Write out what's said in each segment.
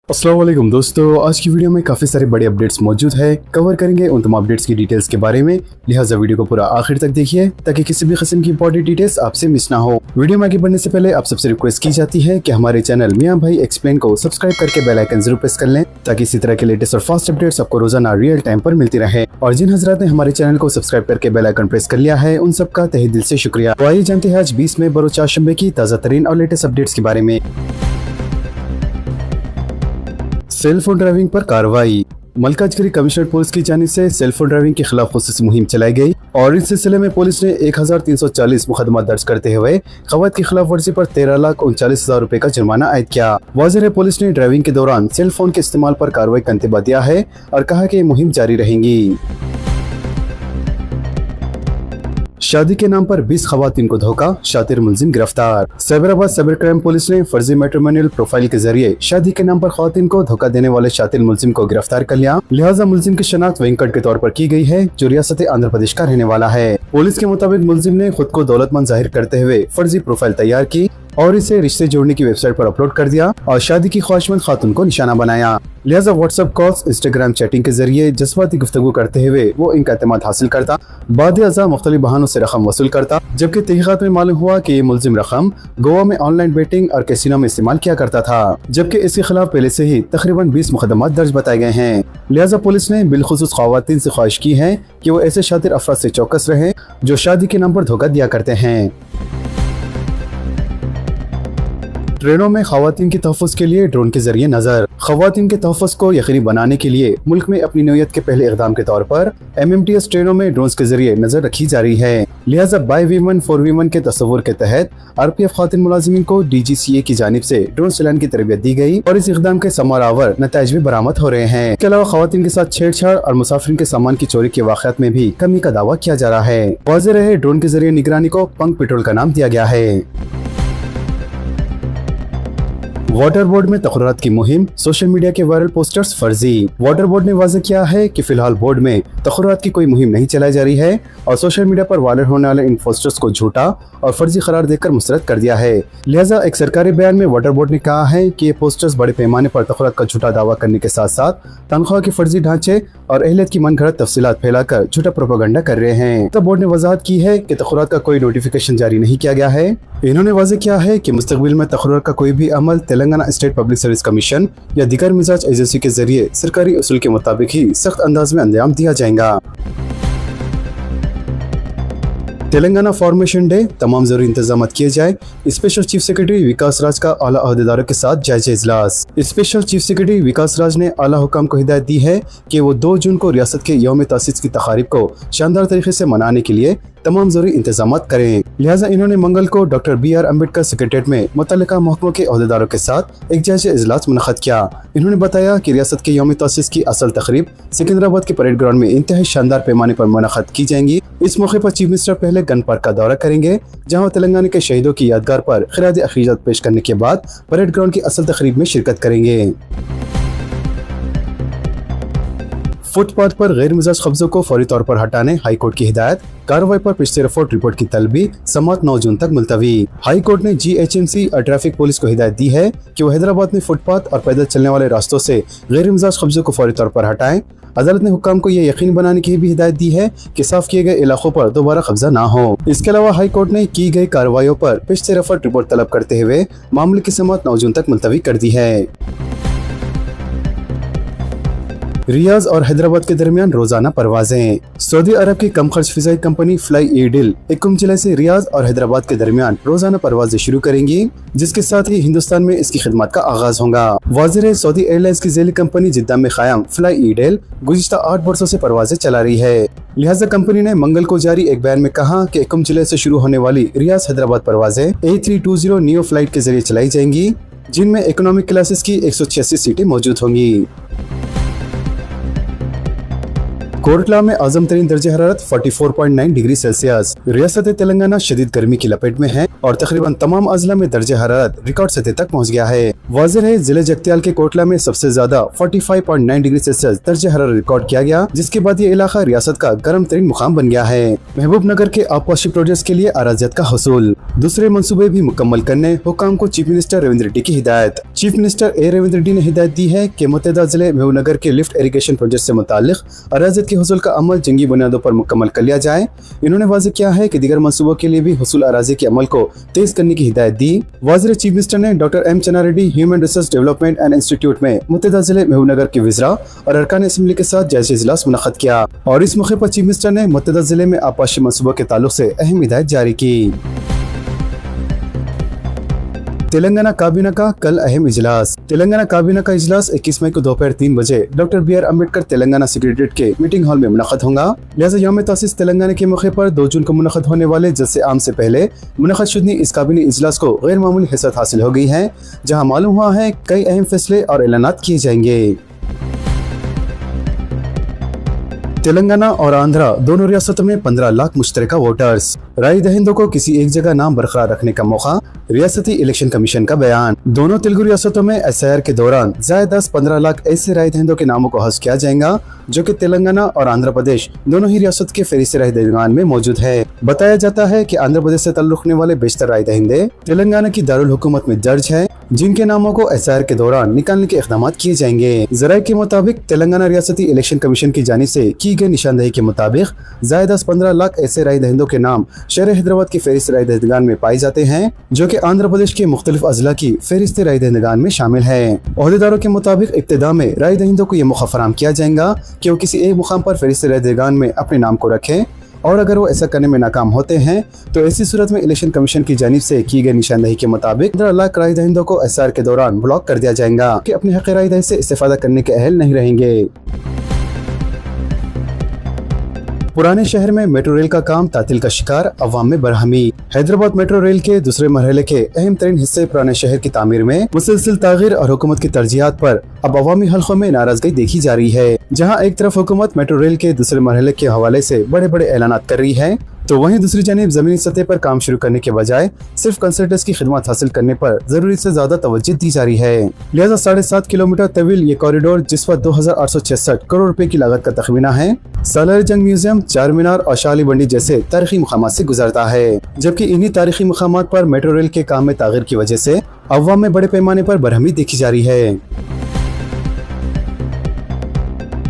अस्सलाम वालेकुम दोस्तों, आज की वीडियो में काफ़ी सारे बड़े अपडेट्स मौजूद है। कवर करेंगे उन तमाम अपडेट्स की डिटेल्स के बारे में, लिहाजा वीडियो को पूरा आखिर तक देखिए ताकि किसी भी किस्म की इंपॉर्टेंट डिटेल्स आपसे मिस ना हो। वीडियो में आगे बढ़ने से पहले आप सबसे रिक्वेस्ट की जाती है कि हमारे चैनल मियां भाई एक्सप्लेन को सब्सक्राइब करके बेल आइकन जरूर प्रेस कर लें ताकि इसी तरह के लेटेस्ट और फास्ट अपडेट्स आपको रोजाना रियल टाइम पर मिलती रहे। और जिन हजरात ने हमारे चैनल को सब्सक्राइब करके बेल आइकन प्रेस कर लिया है उन सबका तहे दिल से शुक्रिया। तो आइए जानते हैं आज 20 मई बरोज चारशंबे की ताज़ा तरीन और लेटेस्ट अपडेट्स के बारे में। सेल फोन ड्राइविंग पर कार्रवाई। मलकाजगिरी कमिश्नरेट पुलिस की जानिब से सेल फोन ड्राइविंग के खिलाफ खुसूसी मुहिम चलाई गई और इस सिलसिले में पुलिस ने 1340 मुकदमा दर्ज करते हुए खवात की खिलाफ वर्जी पर 13,39,000 रुपए का जुर्माना आयद किया। वाज़ेह है, पुलिस ने ड्राइविंग के दौरान सेल फोन के इस्तेमाल पर कार्रवाई का इंतबाह दिया है और कहा कि मुहिम जारी रहेंगी। शादी के नाम पर 20 खवातीन को धोखा, शातिर मुलजिम गिरफ्तार। साइबराबाद साइबर क्राइम पुलिस ने फर्जी मैट्रिमोनियल प्रोफाइल के जरिए शादी के नाम पर खवातीन को धोखा देने वाले शातिर मुलजिम को गिरफ्तार कर लिया। लिहाजा मुलजिम की शनाख्त वेंकट के तौर पर की गई है जो रियासत आंध्र प्रदेश का रहने वाला है। पुलिस के मुताबिक मुलजिम ने खुद को दौलतमंद जाहिर करते हुए फर्जी प्रोफाइल तैयार की और इसे रिश्ते जोड़ने की वेबसाइट पर अपलोड कर दिया और शादी की ख्वाहिशमंद खातून को निशाना बनाया। लिहाजा व्हाट्सएप कॉल्स, इंस्टाग्राम चैटिंग के जरिए जज्बाती गुफ्तगू करते हुए वो इनका एतमाद हासिल करता, बाद अज़ा मुख्तलिफ बहानों से रकम वसूल करता। जबकि तहकीकात में मालूम हुआ कि ये मुलजिम रकम गोवा में ऑनलाइन बेटिंग और कैसीनो में इस्तेमाल किया करता था, जबकि इसके खिलाफ पहले से ही तकरीबन 20 मुकदमात दर्ज बताए गए हैं। लिहाजा पुलिस ने बिलखुसूस खवातीन से ख्वाहिश की है कि वो ऐसे शातिर अफराद से चौकस रहें जो शादी के नाम पर धोखा दिया करते हैं। ट्रेनों में खवातीन के तहफ़्फ़ुज़ के लिए ड्रोन के जरिए नजर। खवातीन के तहफ़्फ़ुज़ को यकीनी बनाने के लिए मुल्क में अपनी नौयत के पहले इक़दाम के तौर पर MMTS ट्रेनों में ड्रोन के जरिए नजर रखी जा रही है। लिहाजा बाय वीमन फॉर वीमन के तस्वुर के तहत RPF खातिन मुलाजिमीन को DGCA की जानिब से ड्रोन चलाने की तरबियत दी गई और इस इक़दाम के समारावर नताइज भी बरामद हो रहे हैं। इसके अलावा खवातीन के साथ छेड़छाड़ और मुसाफिरीन के सामान की चोरी के वाक़यात में भी कमी का दावा किया जा रहा है। वाज़ेह रहे, ड्रोन के जरिए निगरानी को पंख पेट्रोल का नाम दिया गया है। वाटर बोर्ड में तकर्रात की मुहिम, सोशल मीडिया के वायरल पोस्टर्स फर्जी। वाटर बोर्ड ने वाज़ेह किया है कि फिलहाल बोर्ड में तकर्रात की कोई मुहिम नहीं चलाई जा रही है और सोशल मीडिया पर वायरल होने वाले इन पोस्टर्स को झूठा और फर्जी करार देकर मुस्तरद कर दिया है। लिहाजा एक सरकारी बयान में वाटर बोर्ड ने कहा है कि ये पोस्टर्स बड़े पैमाने पर तकर्रात का झूठा दावा करने के साथ साथ तनख्वाह के फर्जी ढांचे और अहलियत की मनगढ़ंत तफसीलात फैलाकर झूठा प्रोपेगेंडा कर रहे हैं। तब बोर्ड ने वजाहत की है कि तकर्रात का कोई नोटिफिकेशन जारी नहीं किया गया है। इन्होंने वाज़ेह किया है कि मुस्तकबिल में तकर्रार का कोई भी अमल Telangana state public service commission या दीगर मिजाज एजेंसी के जरिए सरकारी उसूल के मुताबिक ही सख्त अंदाज में अंजाम दिया जाएगा। तेलंगाना फॉर्मेशन डे, तमाम जरूरी इंतजाम किए जाए। स्पेशल चीफ सेक्रेटरी विकास राज का आला अहदेदारों के साथ जायजा इजलास। स्पेशल चीफ सेक्रेटरी विकास राज ने आला हुकाम को हिदायत दी है कि वो 2 जून को रियासत के यौम तासीस की तकारीब को शानदार तरीके से मनाने के लिए तमाम जरूरी इंतजाम करें। लिहाजा इन्होंने मंगल को डॉक्टर BR अम्बेडकर सेक्रेटेरिएट में मुतल्लिका महकमों के अहदेदारों के साथ एक जायजा इजलास मुनक़्क़द किया। इन्होंने बताया कि रियासत के यौम तासीस की असल तकरीब सिकंदराबाद के परेड ग्राउंड में इंतहाई शानदार पैमाने पर मुनक़्क़द की जाएंगी। इस मौके पर चीफ मिनिस्टर पहले गन पार्क का दौरा करेंगे, जहाँ तेलंगाना के शहीदों की यादगार पर खिराज अक़ीदत पेश करने के बाद परेड ग्राउंड की असल तकरीब में शिरकत करेंगे। फुटपाथ पर गैर मिजाज कब्जों को फौरी तौर पर हटाने हाईकोर्ट की हिदायत। कार्रवाई पर पेशतर रिपोर्ट की तलबी, समाअत 9 जून तक मुलतवी। हाईकोर्ट ने GHMC और ट्रैफिक पुलिस को हिदायत दी है कि वो हैदराबाद में फुटपाथ और पैदल चलने वाले रास्तों से गैर मिजाज कब्जों को फौरी तौर पर हटाएं। अदालत ने हुक्काम को यह यकीन बनाने की भी हिदायत दी है कि साफ किए गए इलाकों पर दोबारा कब्जा ना हो। इसके अलावा हाईकोर्ट ने की गई कार्रवाइयों पर पेशतर रिपोर्ट तलब करते हुए मामले की समाअत 9 जून तक मुलतवी कर दी है। रियाज और हैदराबाद के दरमियान रोजाना परवाजें। सऊदी अरब की कम खर्च फिजाई कंपनी फ्लाई ईडिल 21 जुलाई से रियाज और हैदराबाद के दरमियान रोजाना परवाजें शुरू करेंगी, जिसके साथ ही हिंदुस्तान में इसकी खिदमत का आगाज होगा। वाज़ेह है, सऊदी एयरलाइंस की ज़ैली कंपनी जिद्दा में कायम फ्लाई ईडिल गुज़िश्ता 8 वर्षों से परवाजें चला रही है। लिहाजा कंपनी ने मंगल को जारी एक बयान में कहा कि 21 जुलाई से शुरू होने वाली रियाज हैदराबाद परवाजें A320 नियो फ्लाइट के जरिए चलाई जाएंगी, जिनमें इकोनॉमिक क्लासेस की 186 सीटें मौजूद होंगी। कोरटला में आजम तरीन दर्जे हरारत 44.9 डिग्री सेल्सियस। रियासत तेलंगाना शदीद गर्मी की लपेट में है और तकरीबन तमाम अजला में दर्जे हरारत रिकॉर्ड सतह तक पहुँच गया है। वाज़ेह है जिले जगत्याल के कोटला में सबसे ज्यादा 45.9 डिग्री सेल्सियस दर्जे हरारत रिकॉर्ड किया गया, जिसके बाद ये इलाका रियासत का गर्म तरीन मुकाम बन गया है। महबूब नगर के आबपाशी प्रोजेक्ट के लिए अराजियत का हसूल, दूसरे मंसूबे भी मुकम्मल करने हुकाम को चीफ मिनिस्टर रेवंत रेड्डी की हिदायत। चीफ मिनिस्टर रेवंत रेड्डी ने हिदायत दी है कि मुत्तहिदा जिले महबूब नगर के लिफ्ट इरिगेशन प्रोजेक्ट से मुताल्लिक अराजियत के हसूल का अमल जंगी बुनियादों पर मुकम्मल कर लिया जाए। इन्होंने वाज़ेह किया है कि दीगर मंसूबों के लिए भी हसूल अराजी के अमल को तेज करने की हिदायत दी। वाज़ेह चीफ मिनिस्टर ने डॉक्टर एम चन्ना Reddy human resource development and institute में मुत्तहिदा जिले महबूब नगर के विज़रा और अरकान असेंबली के साथ जायजा इजलास मुनक़्क़द किया और इस मौके पर चीफ मिनिस्टर ने मुत्तहिदा जिले में आबपाशी मंसूबों के ताल्लुक से अहम हिदायत जारी की। तेलंगाना काबीना का कल अहम इजलास। तेलंगाना काबीना का इजलास 21 मई को दोपहर 3 बजे doctor B R Ambedkar Telangana secretariat के मीटिंग हॉल में मुनक़्क़द होगा। लिहाजा यौम तासीस तेलंगाना के मौके पर 2 जून को मुनक़्क़द होने वाले जलसे आम से पहले मुनक़्क़द शुदनी इस काबीनी इजलास को गैर मामूली हैसियत हासिल हो गई है, जहाँ मालूम हुआ है कई अहम फैसले और ऐलानात किए जाएंगे। तेलंगाना और आंध्रा दोनों रियासतों में 15 लाख मुश्तरका वोटर्स, राय दहिंदों को किसी एक जगह नाम बरकरार रखने का मौका, रियासती इलेक्शन कमीशन का बयान। दोनों तेलुगु रियासतों में SIR के दौरान ज़ायद 15 लाख ऐसे राय दहिंदों के नामों को हज़्फ किया जाएगा जो कि तेलंगाना और आंध्र प्रदेश दोनों ही रियासत के फहरिस्त राय दहिंदगान में मौजूद है। बताया जाता है कि आंध्र प्रदेश से ताल्लुक़ रखने वाले बेशतर राय दहिंदे तेलंगाना की दारुल हुकूमत में दर्ज है, जिनके नामों को SIR के दौरान निकालने के इक़दाम किए जाएंगे। ज़राए के मुताबिक तेलंगाना रियासती इलेक्शन कमीशन की जानिब से की गई निशानदही के मुताबिक ज़ायद 15 लाख ऐसे राय दहिंदों के नाम शहर हैदराबाद की फहरिस्त राय दहिंदगान में पाए जाते हैं, जो कि आंध्र प्रदेश के मुख्तलिफ अजला की फहरिस्त राय दहिंदगान में शामिल है। ओहदेदारों के मुताबिक इब्तिदा में राय दहिंदों को यह मौका फराहम किया जाएगा कि वो किसी एक मुकाम पर फहरिस्त राय दहिंदगान में अपने नाम को रखें, और अगर वो ऐसा करने में नाकाम होते हैं तो ऐसी सूरत में इलेक्शन कमीशन की जानिब से की गई निशानदही के मुताबिक 15 लाख राय दहिंदों को SIR के दौरान ब्लॉक कर दिया जाएगा कि अपने हक़ राय दही से इस्तेफादा करने के अहल नहीं रहेंगे। पुराने शहर में मेट्रो रेल का काम तातील का शिकार, अवाम में बरहमी। हैदराबाद मेट्रो रेल के दूसरे मरहले के अहम तरीन हिस्से पुराने शहर की तामीर में मुसलसल तागीर और हुकूमत की तरजीहात पर अब अवामी हल्कों में नाराजगी देखी जा रही है। जहां एक तरफ हुकूमत मेट्रो रेल के दूसरे मरहले के हवाले से बड़े बड़े ऐलानात कर रही है, तो वहीं दूसरी जानिब जमीनी सतह पर काम शुरू करने के बजाय सिर्फ कंसल्टेंट्स की खिदमत हासिल करने पर जरूरी से ज्यादा तवज्जो दी जा रही है। लिहाजा 7.5 किलोमीटर तवील ये कॉरिडोर जिस पर 2866 करोड़ रुपए की लागत का तखमीना है, सालार जंग म्यूजियम, चार मीनार और शाली बंडी जैसे तारीखी मकामात से गुजरता है, जबकि इन्हीं तारीखी मकामात पर मेट्रो रेल के काम में तागीर की वजह से अवाम में बड़े पैमाने पर बरहमी देखी जा रही है।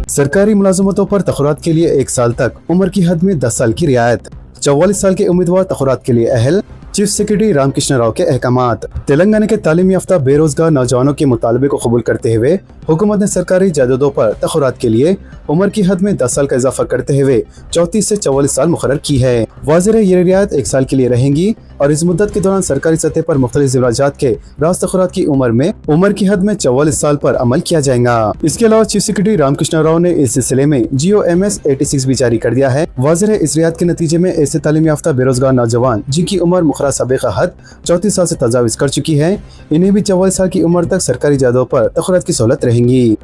सरकारी मुलाजमतों पर तखरात के लिए 1 साल तक, उम्र की हद में 10 साल की रियायत, 44 साल के उम्मीदवार तखरात के लिए अहल। चीफ सेक्रेटरी रामकृष्ण राव के अहकामात। तेलंगाना के तालीम याफ्ता बेरोजगार नौजवानों के मुतालबे को कबूल करते हुए हुकूमत ने सरकारी जायदादों पर तखरात के लिए उम्र की हद में 10 साल का इजाफा करते हुए 34 से 44 साल मुकर्रर की है। वाज़ेह है ये रियायत 1 साल के लिए रहेंगी और इस मुद्दत के दौरान सरकारी सतह पर मुख्तलिफ ज़िवराजात के रास तखरात की उम्र की हद में 44 साल पर अमल किया जाएगा। इसके अलावा चीफ सेक्रेटरी रामकृष्ण राव ने इस सिलसिले में GOMS 86 भी जारी कर दिया है। वाज़ेह है इस रियायत के नतीजे में ऐसे तालीम याफ्ता बेरोजगार नौजवान जिनकी उम्र मुखरा सबका हद 34 साल से तजाविज कर चुकी है, इन्हें भी 44 साल की उम्र तक सरकारी जायदादों पर तखरात की सहूलत रहेंगी।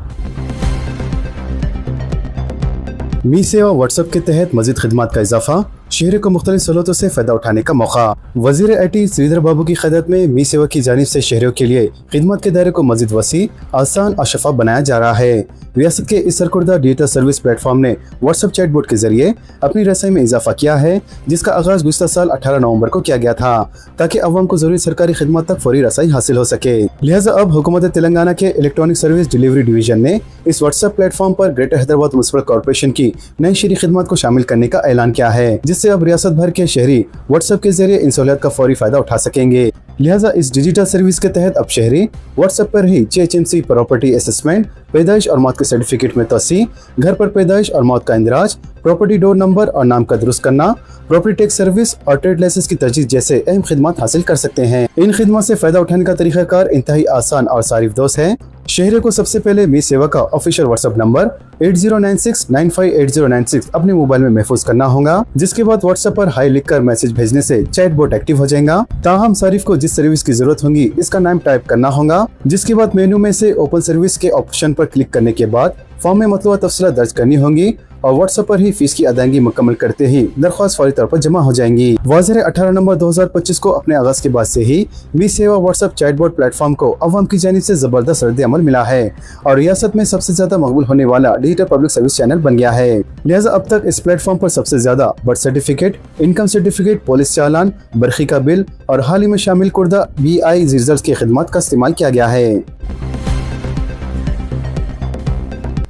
मी सेवा व्हाट्सएप के तहत मजीद खिदमत का इजाफा, शहर को मुख्तलिफ सहूलतों से फायदा उठाने का मौका। वजीर IT श्रीधर बाबू की क़यादत में मी सेवा की जानिब से शहरों के लिए खिदमत के दायरे को मजीद वसी, आसान और शफाफ बनाया जा रहा है। रियासत के इस सरकुर्दा डिजिटल सर्विस प्लेटफॉर्म ने व्हाट्सएप चैटबोट के जरिए अपनी रसाई में इजाफा किया है, जिसका आगाज गुज़श्ता साल 18 नवंबर को किया गया था, ताकि अवाम को जरूरी सरकारी खिदमत तक फौरी रसाई हासिल हो सके। लिहाजा अब हुकूमत तेलंगाना के इलेक्ट्रॉनिक सर्विस डिलीवरी डिवीजन ने इस व्हाट्सएप प्लेटफॉर्म पर ग्रेटर हैदराबाद म्युनिसिपल कॉर्पोरेशन की नई शहरी खिदमत को शामिल करने का ऐलान किया है, जिससे अब रियासत भर के शहरी व्हाट्सएप के जरिए इन सहूलियत का फौरी फायदा उठा सकेंगे। लिहाजा इस डिजिटल सर्विस के तहत अब शहरी व्हाट्सएप पर ही CHMC प्रॉपर्टी असेसमेंट, पैदाइश और मौत के सर्टिफिकेट में तोसी, घर पर पैदाइश और मौत का इंदराज, प्रॉपर्टी डोर नंबर और नाम का दुरुस्त करना, प्रॉपर्टी टैक्स सर्विस और ट्रेड लाइसेंस की तरजीह जैसे अहम खिदमत हासिल कर सकते हैं। इन खिदमत से फायदा उठाने का तरीकाकार इंतहाई आसान और सारिफदोस है। शहरी को सबसे पहले मी सेवा का ऑफिशियल व्हाट्सएप नंबर 8096958096 अपने मोबाइल में महफूज करना होगा, जिसके बाद व्हाट्सएप पर हाई लिखकर मैसेज भेजने से चैटबोट एक्टिव हो जाएगा। ताहम सारिफ को जिस सर्विस की जरूरत होगी इसका नाम टाइप करना होगा, जिसके बाद मेन्यू में से ओपन सर्विस के ऑप्शन पर क्लिक करने के बाद फॉर्म में मतलूबा तफसीलात दर्ज करनी होंगी और व्हाट्सएप पर ही फीस की अदायगी मुकम्मल करते ही दरख्वास्त फौरी तौर पर जमा हो जाएंगी। वाज़ेह 18 नवंबर 2025 को अपने आगाज के बाद से ही मी सेवा व्हाट्सएप चैटबॉट प्लेटफॉर्म को अवाम की जानिब से जबरदस्त रद्द-ए-अमल मिला है और रियासत में सबसे ज्यादा मकबूल होने वाला डिजिटल पब्लिक सर्विस चैनल बन गया है। लिहाजा अब तक इस प्लेटफॉर्म पर सबसे ज्यादा birth certificate, income certificate, police चालान, बरखी का बिल और हाल ही में शामिल कुर्दा BI रिजल्ट की खिदमत का इस्तेमाल किया गया है।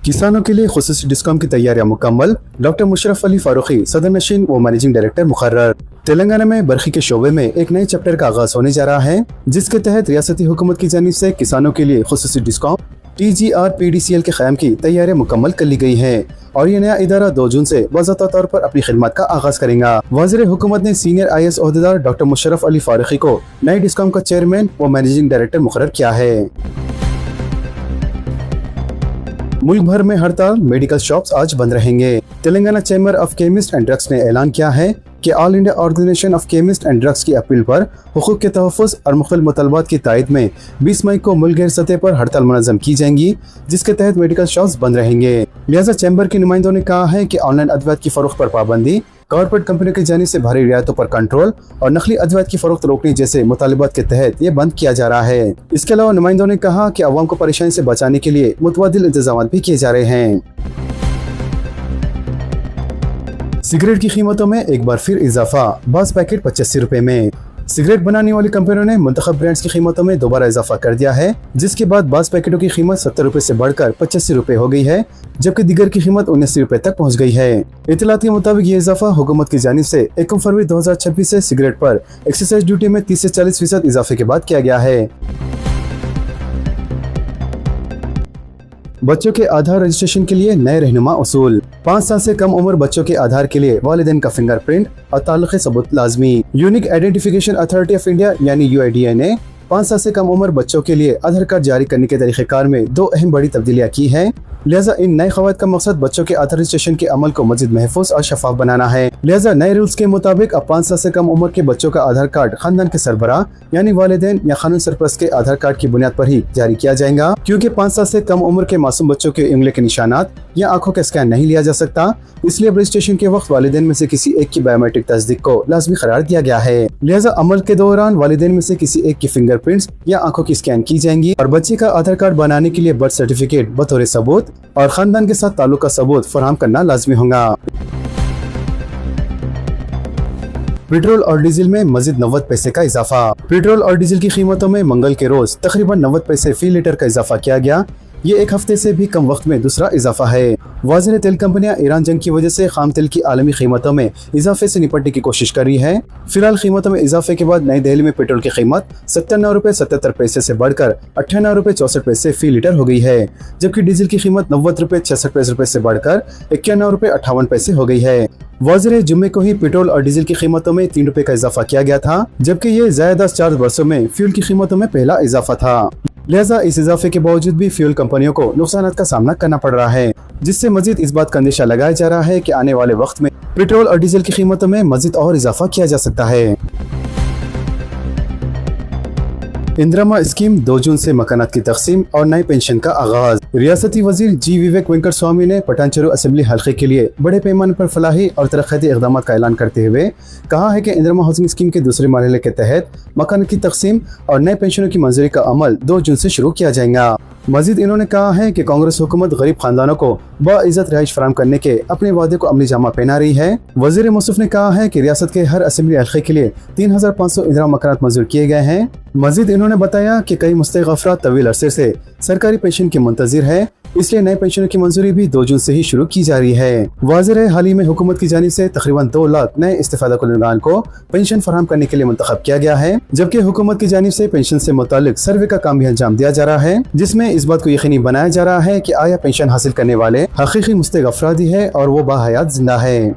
किसानों के लिए खुसूसी डिस्काउंट की तैयारियां मुकम्मल। डॉक्टर मुशर्रफ अली फारूकी सदर नशीन व मैनेजिंग डायरेक्टर मुकर्रर। तेलंगाना में बरखी के शोबे में एक नए चैप्टर का आगाज होने जा रहा है, जिसके तहत रियासती हुकूमत की जानिब से किसानों के लिए खुसूसी डिस्काउंट TGR PDCL के क़याम की तैयारियां मुकम्मल कर ली गई हैं और ये नया इदारा 2 जून से बाज़ाब्ता तौर पर अपनी खिदमत का आगाज करेगा। वज़ीर हुकूमत ने सीनियर IAS ओहदेदार डॉक्टर मुशर्रफ अली फारूकी को नए डिस्काउंट का चेयरमैन व मैनेजिंग डायरेक्टर मुकर्रर किया है। मुल्क भर में हड़ताल, मेडिकल शॉप्स आज बंद रहेंगे। Telangana chamber of chemist and drugs ने ऐलान किया है कि all India organisation of chemist and drugs की अपील पर हुकूक के तहफ़्फ़ुज़ और मुख्तलिफ मुतालबात की तायद में 20 मई को मुल्क गैर सतह पर हड़ताल मुनज़्ज़म की जाएंगी, जिसके तहत मेडिकल शॉप्स बंद रहेंगे। लिहाजा चैम्बर के नुमाइंदों ने कहा है कि ऑनलाइन अदवियात की फरोख्त पर पाबंदी, कॉर्पोरेट कंपनियों की जानिब से भारी रियायतों पर कंट्रोल और नकली अदवियात की फरोख्त रोकने जैसे मुतालिबात के तहत ये बंद किया जा रहा है। इसके अलावा नुमाइंदों ने कहा कि अवाम को परेशानी से बचाने के लिए मुतबादिल इंतजाम भी किए जा रहे हैं। सिगरेट की कीमतों में एक बार फिर इजाफा, बाज़ पैकेट 85 रुपए में। सिगरेट बनाने वाली कंपनियों ने मुंतखब ब्रांड्स की कीमतों में दोबारा इजाफा कर दिया है, जिसके बाद बाज़ पैकेटों की कीमत 70 रुपए से बढ़कर 85 रुपए हो गई है, जबकि दीगर की कीमत 79 रुपए तक पहुंच गई है। इत्तलात के मुताबिक ये इजाफा हुकूमत की जानिब से 1 फरवरी 2026 से सिगरेट पर एक्साइज ड्यूटी में 30 से 40% इजाफे के बाद किया गया है। बच्चों के आधार रजिस्ट्रेशन के लिए नए रहनुमा उसूल। 5 साल से कम उम्र बच्चों के आधार के लिए वालिदैन का फिंगरप्रिंट और ताल्लुक़ी सबूत लाजमी। Unique identification authority of India यानी UIDAI ने 5 साल से कम उम्र बच्चों के लिए आधार कार्ड जारी करने के तरीक़ेकार में 2 अहम बड़ी तब्दीलियाँ की हैं। लिहाजा इन नए क़वायद का मकसद बच्चों के आधार रजिस्ट्रेशन के अमल को मज़ीद महफूज और शफाफ बनाना है। लिहाजा नए रूल्स के मुताबिक अब 5 साल से कम उम्र के बच्चों का आधार कार्ड खानदान के सरबराह यानी वालिदैन या कानूनी सरपरस्त के आधार कार्ड की बुनियाद पर ही जारी किया जाएगा, क्योंकि 5 साल से कम उम्र के मासूम बच्चों के उंगली के निशानात या आंखों का स्कैन नहीं लिया जा सकता। इसलिए रजिस्ट्रेशन के वक्त वालिदैन में से किसी एक की बायोमेट्रिक तस्दीक को लाजमी करार दिया गया है। लिहाजा अमल के दौरान वालिदैन में से किसी एक की फिंगरप्रिंट्स या आंखों की स्कैन की जाएंगी और बच्चे का आधार कार्ड बनाने के लिए बर्थ सर्टिफिकेट बतौर सबूत और खानदान के साथ ताल्लुक का सबूत फराहम करना लाजमी होगा। पेट्रोल और डीजल में मजीद 90 पैसे का इजाफा। पेट्रोल और डीजल की कीमतों में मंगल के रोज तकरीबन 90 पैसे फी लीटर का इजाफा किया गया। ये एक हफ्ते से भी कम वक्त में दूसरा इजाफा है। वाज़ेह तेल कंपनियां ईरान जंग की वजह से खाम तेल की आलमी कीमतों में इजाफे से निपटने की कोशिश कर रही है। फिलहाल कीमतों में इजाफे के बाद नई दिल्ली में पेट्रोल की कीमत 97 रुपए 77 पैसे से बढ़कर 98 रुपए 64 पैसे फी लीटर हो गई है, जबकि डीजल की कीमत 90 रुपए 66 रुपए से बढ़कर 91 रुपए 58 पैसे हो गई है। वाज़ेह जुम्मे को ही पेट्रोल और डीजल की कीमतों में 3 रुपए का इजाफा किया गया था, जबकि ये ज़्यादा 4 वर्षों में फ्यूल की कीमतों में पहला इजाफा था। लिहाजा इस इजाफे के बावजूद भी फ्यूल कंपनियों को नुकसान का सामना करना पड़ रहा है, जिससे मजीद इस बात का अंदेशा लगाया जा रहा है कि आने वाले वक्त में पेट्रोल और डीजल की कीमतों में मजीद और इजाफा किया जा सकता है। इंदिरा स्कीम 2 जून से मकानात की तकसीम और नई पेंशन का आगाज। रियासती वजीर जी विवेक वेंकट स्वामी ने पटानचेरू असेंबली हल्के के लिए बड़े पैमाने पर फलाही और तरक्याती इक़दाम का ऐलान करते हुए कहा है कि इंदिरा हाउसिंग स्कीम के दूसरे मरहले के तहत मकान की तकसीम और नए पेंशनों की मंजूरी का अमल 2 जून से शुरू किया जाएगा। मजीद इन्होंने कहा है कि कांग्रेस हुकूमत गरीब खानदानों को बाइज्जत रिहाइश फराहम करने के अपने वादे को अमली जामा पहना रही है। वजीर मौसूफ ने कहा है कि रियासत के हर असेंबली हल्के के लिए 3500 इंदिरा मकानात मंजूर किए गए हैं। मजीद इन्होंने बताया कि कई मुस्तहिक़ अफराद तवील अरसे से सरकारी पेंशन के मुंतज़िर है, इसलिए नए पेंशनों की मंजूरी भी 2 जून से ही शुरू की जा रही है। वाज़ेह है, हाल ही में हुकूमत की जानिब से तकरीबन 2 लाख नए इस्तिफ़ादा कुनंदान को पेंशन फराहम करने के लिए मुंतखब किया गया है, जबकि हुकूमत की जानिब से पेंशन से मुताल्लिक सर्वे का काम भी अंजाम दिया जा रहा है, जिसमें इस बात को यकीनी बनाया जा रहा है कि आया पेंशन हासिल करने वाले हकीकी मुस्तहिक़ अफराद ही है और वो बाहयात जिंदा है।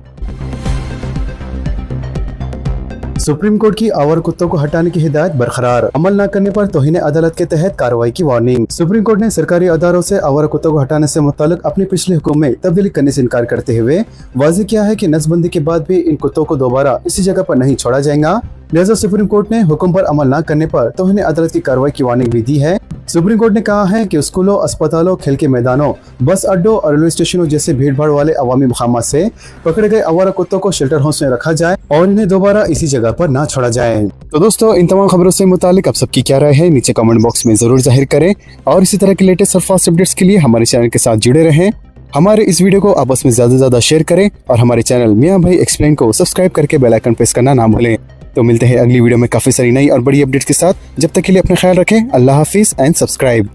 सुप्रीम कोर्ट की आवारा कुत्तों को हटाने की हिदायत बरकरार, अमल न करने पर तौहीन अदालत के तहत कार्रवाई की वार्निंग। सुप्रीम कोर्ट ने सरकारी अदारों से आवारा कुत्तों को हटाने से मुताल्लिक अपने पिछले हुक्म में तब्दीली करने से इनकार करते हुए वाज़ेह किया है कि नज़रबंदी के बाद भी इन कुत्तों को दोबारा इसी जगह पर नहीं छोड़ा जाएगा। लिहाजा सुप्रीम कोर्ट ने हुक्म पर अमल न करने पर तौहीन अदालत की कार्रवाई की वार्निंग भी दी है। सुप्रीम कोर्ट ने कहा है कि स्कूलों, अस्पतालों, खेल के मैदानों, बस अड्डों और रेलवे स्टेशनों जैसे भीड़ भाड़ वाले अवामी मकामात से पकड़े गए आवारा कुत्तों को शेल्टर हाउस में रखा जाए और इन्हें दोबारा इसी जगह पर ना छोड़ा जाए। तो दोस्तों, इन तमाम खबरों से मुतालिक आप सबकी क्या राय है, नीचे कमेंट बॉक्स में जरूर जाहिर करें और इसी तरह के लेटेस्ट और फास्ट अपडेट्स के लिए हमारे चैनल के साथ जुड़े रहें। हमारे इस वीडियो को आपस में ज्यादा से ज्यादा शेयर करें और हमारे चैनल मियां भाई एक्सप्लेन को सब्सक्राइब करके बेल आइकन प्रेस करना ना भूलें। तो मिलते हैं अगली वीडियो में काफी सारी नई और बड़ी अपडेट्स के साथ। जब तक के लिए अपना ख्याल रखें। अल्लाह हाफिज एंड सब्सक्राइब।